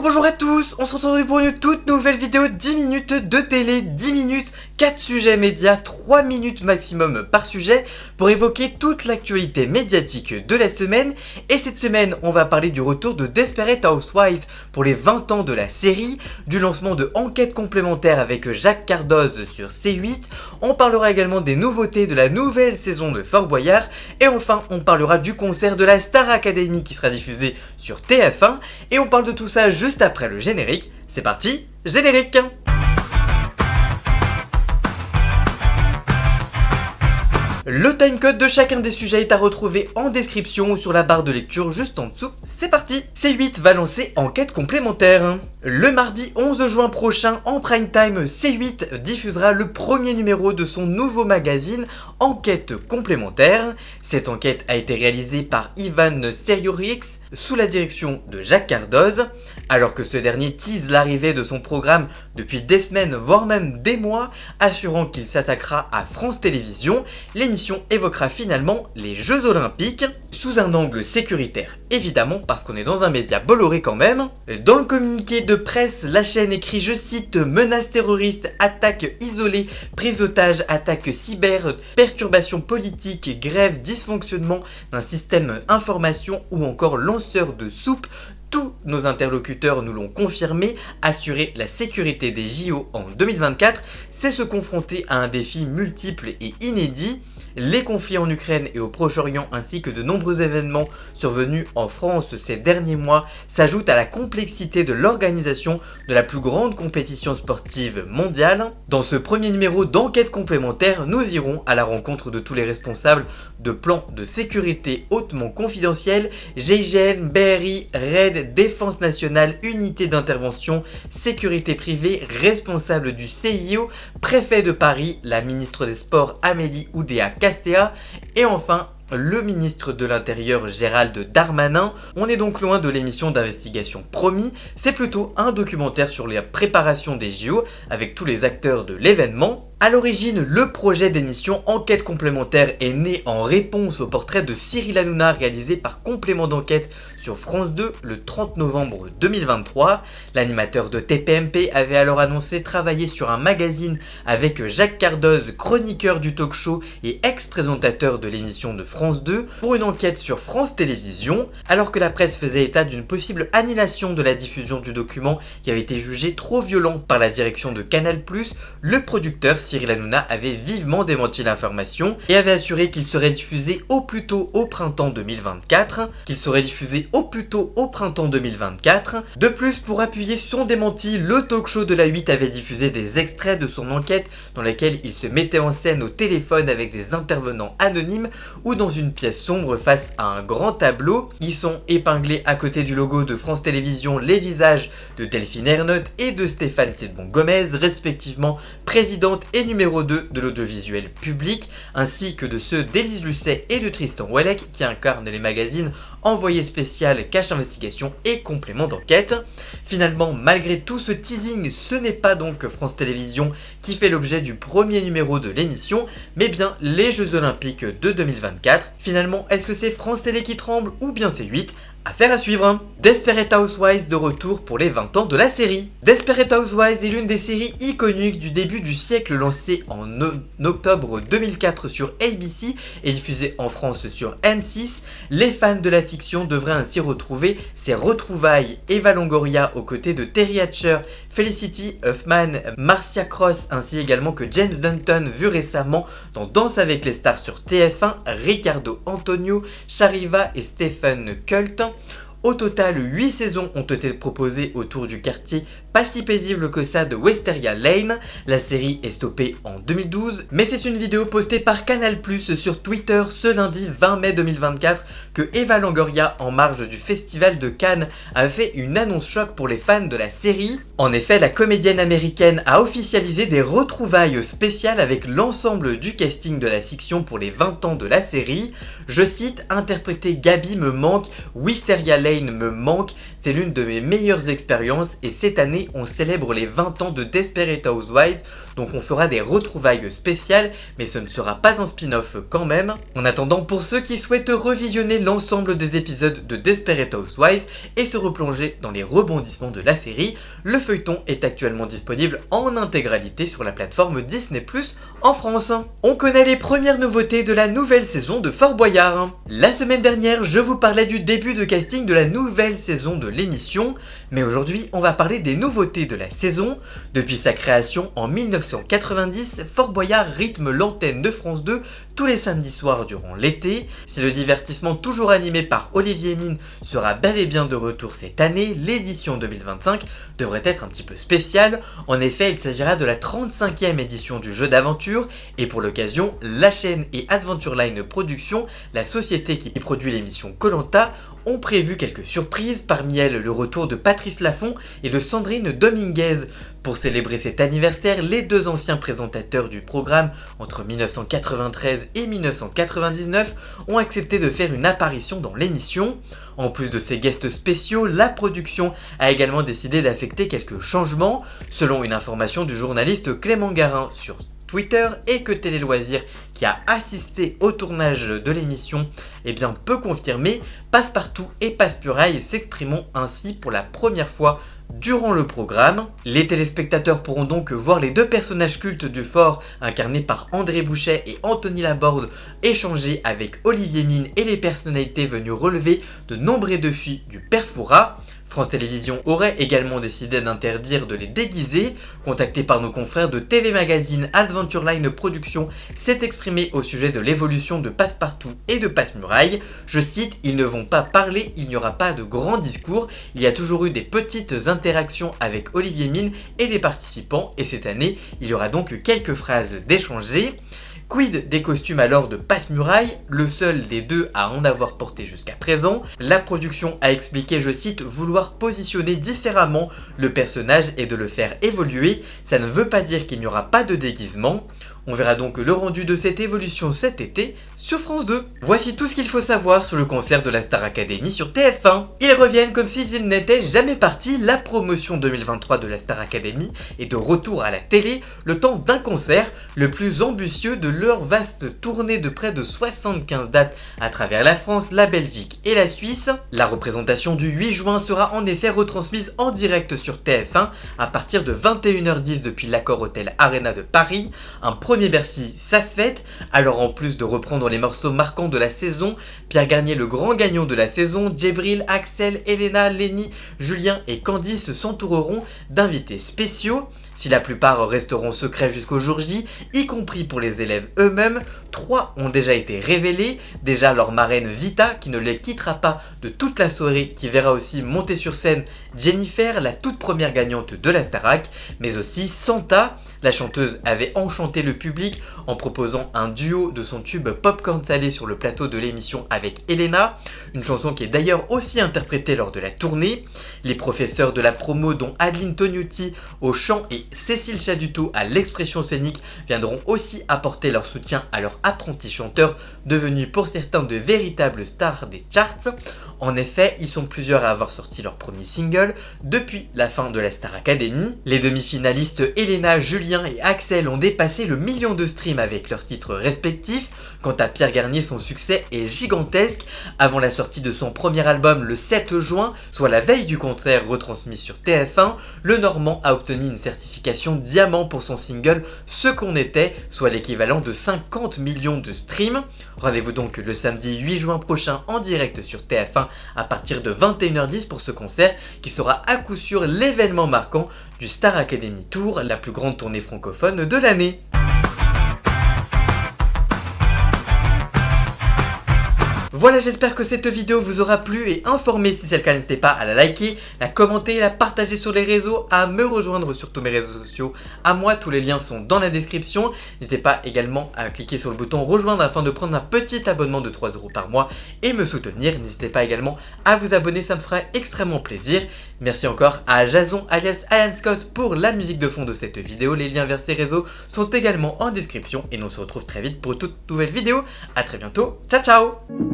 Bonjour à tous, on se retrouve pour une toute nouvelle vidéo, 10 minutes de télé, 10 minutes, 4 sujets médias, 3 minutes maximum par sujet pour évoquer toute l'actualité médiatique de la semaine. Et cette semaine, on va parler du retour de Desperate Housewives pour les 20 ans de la série, du lancement de Enquête complémentaire avec Jacques Cardoz sur C8, on parlera également des nouveautés de la nouvelle saison de Fort Boyard, et enfin on parlera du concert de la Star Academy qui sera diffusé sur TF1, et on parle de tout ça juste après le générique. C'est parti, générique! Le timecode de chacun des sujets est à retrouver en description ou sur la barre de lecture juste en dessous. C'est parti! C8 va lancer Enquête complémentaire. Le mardi 11 juin prochain, en prime time, C8 diffusera le premier numéro de son nouveau magazine Enquête complémentaire. Cette enquête a été réalisée par Ivan Seriorix sous la direction de Jacques Cardoz. Alors que ce dernier tease l'arrivée de son programme depuis des semaines, voire même des mois, assurant qu'il s'attaquera à France Télévisions, l'émission évoquera finalement les Jeux Olympiques, sous un angle sécuritaire évidemment, parce qu'on est dans un média Bolloré quand même. Dans le communiqué de presse, la chaîne écrit, je cite, « Menaces terroristes, attaques isolées, prise d'otages, attaques cyber, perturbations politiques, grève, dysfonctionnement d'un système information ou encore lanceur de soupe ». Tous nos interlocuteurs nous l'ont confirmé, assurer la sécurité des JO en 2024, c'est se confronter à un défi multiple et inédit. Les conflits en Ukraine et au Proche-Orient ainsi que de nombreux événements survenus en France ces derniers mois s'ajoutent à la complexité de l'organisation de la plus grande compétition sportive mondiale. Dans ce premier numéro d'enquête complémentaire, nous irons à la rencontre de tous les responsables de plans de sécurité hautement confidentiels, GIGN, BRI, RAID, Défense nationale, unité d'intervention, sécurité privée, responsable du CIO, préfet de Paris, la ministre des Sports Amélie Oudéa-Castéa et enfin le ministre de l'Intérieur Gérald Darmanin. On est donc loin de l'émission d'investigation promis, c'est plutôt un documentaire sur la préparation des JO avec tous les acteurs de l'événement. A l'origine, le projet d'émission Enquête complémentaire est né en réponse au portrait de Cyril Hanouna réalisé par Complément d'enquête sur France 2 le 30 novembre 2023. L'animateur de TPMP avait alors annoncé travailler sur un magazine avec Jacques Cardoz, chroniqueur du talk show et ex-présentateur de l'émission de France 2, pour une enquête sur France Télévisions, alors que la presse faisait état d'une possible annulation de la diffusion du document qui avait été jugé trop violent par la direction de Canal+, le producteur Cyril Hanouna avait vivement démenti l'information et avait assuré qu'il serait diffusé au plus tôt au printemps 2024. De plus, pour appuyer son démenti, le talk show de la 8 avait diffusé des extraits de son enquête dans laquelle il se mettait en scène au téléphone avec des intervenants anonymes ou dans une pièce sombre face à un grand tableau. Ils sont épinglés à côté du logo de France Télévisions les visages de Delphine Ernotte et de Stéphane Sidbon Gomez, respectivement présidente et numéro 2 de l'audiovisuel public, ainsi que de ceux d'Élise Lucet et de Tristan Ouellec qui incarnent les magazines Envoyé spécial, Cache Investigation et Complément d'enquête. Finalement, malgré tout ce teasing, ce n'est pas donc France Télévisions qui fait l'objet du premier numéro de l'émission, mais bien les Jeux Olympiques de 2024. Finalement, est-ce que c'est France Télé qui tremble ou bien C8 ? Affaire à suivre. Desperate Housewives de retour pour les 20 ans de la série. Desperate Housewives est l'une des séries iconiques du début du siècle, lancée en octobre 2004 sur ABC et diffusée en France sur M6. Les fans de la fiction devraient ainsi retrouver ses retrouvailles. Eva Longoria aux côtés de Terry Hatcher, Felicity Huffman, Marcia Cross ainsi également que James Dunton vu récemment dans Danse avec les stars sur TF1, Ricardo Antonio, Shariva et Stephen Kult. Au total, 8 saisons ont été proposées autour du quartier pas si paisible que ça de Wisteria Lane. La série est stoppée en 2012, mais c'est une vidéo postée par Canal+ sur Twitter ce lundi 20 mai 2024 que Eva Longoria, en marge du Festival de Cannes, a fait une annonce choc pour les fans de la série. En effet, la comédienne américaine a officialisé des retrouvailles spéciales avec l'ensemble du casting de la fiction pour les 20 ans de la série. Je cite, « Interpréter Gabi me manque, Wisteria Lane Lane me manque, c'est l'une de mes meilleures expériences et cette année on célèbre les 20 ans de Desperate Housewives, donc on fera des retrouvailles spéciales, mais ce ne sera pas un spin-off quand même. En attendant, pour ceux qui souhaitent revisionner l'ensemble des épisodes de Desperate Housewives et se replonger dans les rebondissements de la série, le feuilleton est actuellement disponible en intégralité sur la plateforme Disney+ en France. On connaît les premières nouveautés de la nouvelle saison de Fort Boyard. La semaine dernière, je vous parlais du début de casting de la nouvelle saison de l'émission, mais aujourd'hui, on va parler des nouveautés de la saison. Depuis sa création en 1990, Fort Boyard rythme l'antenne de France 2 tous les samedis soirs durant l'été. Si le divertissement toujours animé par Olivier Mine sera bel et bien de retour cette année, l'édition 2025 devrait être un petit peu spéciale. En effet, il s'agira de la 35e édition du jeu d'aventure et pour l'occasion, la chaîne et Adventure Line Productions, la société qui produit l'émission Koh-Lanta, ont prévu quelques surprises, parmi elles le retour de Patrice Laffont et de Sandrine Dominguez. Pour célébrer cet anniversaire, les deux anciens présentateurs du programme entre 1993 et 1999 ont accepté de faire une apparition dans l'émission. En plus de ces guests spéciaux, la production a également décidé d'affecter quelques changements, selon une information du journaliste Clément Garin sur Twitter, et que Télé Loisirs, qui a assisté au tournage de l'émission, peut confirmer, Passepartout et Passe-Muraille s'exprimeront ainsi pour la première fois durant le programme. Les téléspectateurs pourront donc voir les deux personnages cultes du fort, incarnés par André Bouchet et Anthony Laborde, échanger avec Olivier Mine et les personnalités venues relever de nombreux défis du Père Fouras. France Télévisions aurait également décidé d'interdire de les déguiser. Contacté par nos confrères de TV Magazine, Adventure Line Productions s'est exprimé au sujet de l'évolution de Passepartout et de Passe-Muraille. Je cite, « Ils ne vont pas parler, il n'y aura pas de grands discours. Il y a toujours eu des petites interactions avec Olivier Mine et les participants et cette année, il y aura donc quelques phrases d'échanger. » Quid des costumes alors de Passe-Muraille, le seul des deux à en avoir porté jusqu'à présent? La production a expliqué, je cite, vouloir positionner différemment le personnage et de le faire évoluer. Ça ne veut pas dire qu'il n'y aura pas de déguisement. On verra donc le rendu de cette évolution cet été sur France 2. Voici tout ce qu'il faut savoir sur le concert de la Star Academy sur TF1. Ils reviennent comme s'ils n'étaient jamais partis. La promotion 2023 de la Star Academy est de retour à la télé, le temps d'un concert, le plus ambitieux de leur vaste tournée de près de 75 dates à travers la France, la Belgique et la Suisse. La représentation du 8 juin sera en effet retransmise en direct sur TF1 à partir de 21h10 depuis l'Accor Hotel Arena de Paris. Un premier Bercy, ça se fête. Alors en plus de reprendre les morceaux marquants de la saison, Pierre Garnier, le grand gagnant de la saison, Djibril, Axel, Elena, Lenny, Julien et Candice s'entoureront d'invités spéciaux. Si la plupart resteront secrets jusqu'au jour J, y compris pour les élèves eux-mêmes, 3 ont déjà été révélés. Déjà leur marraine Vita, qui ne les quittera pas de toute la soirée, qui verra aussi monter sur scène Jennifer, la toute première gagnante de la Starac, mais aussi Santa. La chanteuse avait enchanté le public en proposant un duo de son tube Popcorn Salé sur le plateau de l'émission avec Elena, une chanson qui est d'ailleurs aussi interprétée lors de la tournée. Les professeurs de la promo, dont Adeline Tognuti au chant et Cécile Chaduto à l'expression scénique, viendront aussi apporter leur soutien à leurs apprentis chanteurs, devenus pour certains de véritables stars des charts. En effet, ils sont plusieurs à avoir sorti leur premier single depuis la fin de la Star Academy. Les demi-finalistes Elena, Julien et Axel ont dépassé le million de streams avec leurs titres respectifs. Quant à Pierre Garnier, son succès est gigantesque. Avant la sortie de son premier album le 7 juin, soit la veille du concert retransmis sur TF1, le Normand a obtenu une certification diamant pour son single Ce qu'on était, soit l'équivalent de 50 millions de streams. Rendez-vous donc le samedi 8 juin prochain en direct sur TF1 à partir de 21h10 pour ce concert qui sera à coup sûr l'événement marquant du Star Academy Tour, la plus grande tournée francophone de l'année. Voilà, j'espère que cette vidéo vous aura plu et informé. Si c'est le cas, n'hésitez pas à la liker, la commenter, la partager sur les réseaux, à me rejoindre sur tous mes réseaux sociaux. À moi, tous les liens sont dans la description. N'hésitez pas également à cliquer sur le bouton rejoindre afin de prendre un petit abonnement de 3 € par mois et me soutenir. N'hésitez pas également à vous abonner, ça me fera extrêmement plaisir. Merci encore à Jason alias Ian Scott pour la musique de fond de cette vidéo. Les liens vers ses réseaux sont également en description et on se retrouve très vite pour toute nouvelle vidéo. A très bientôt, ciao ciao.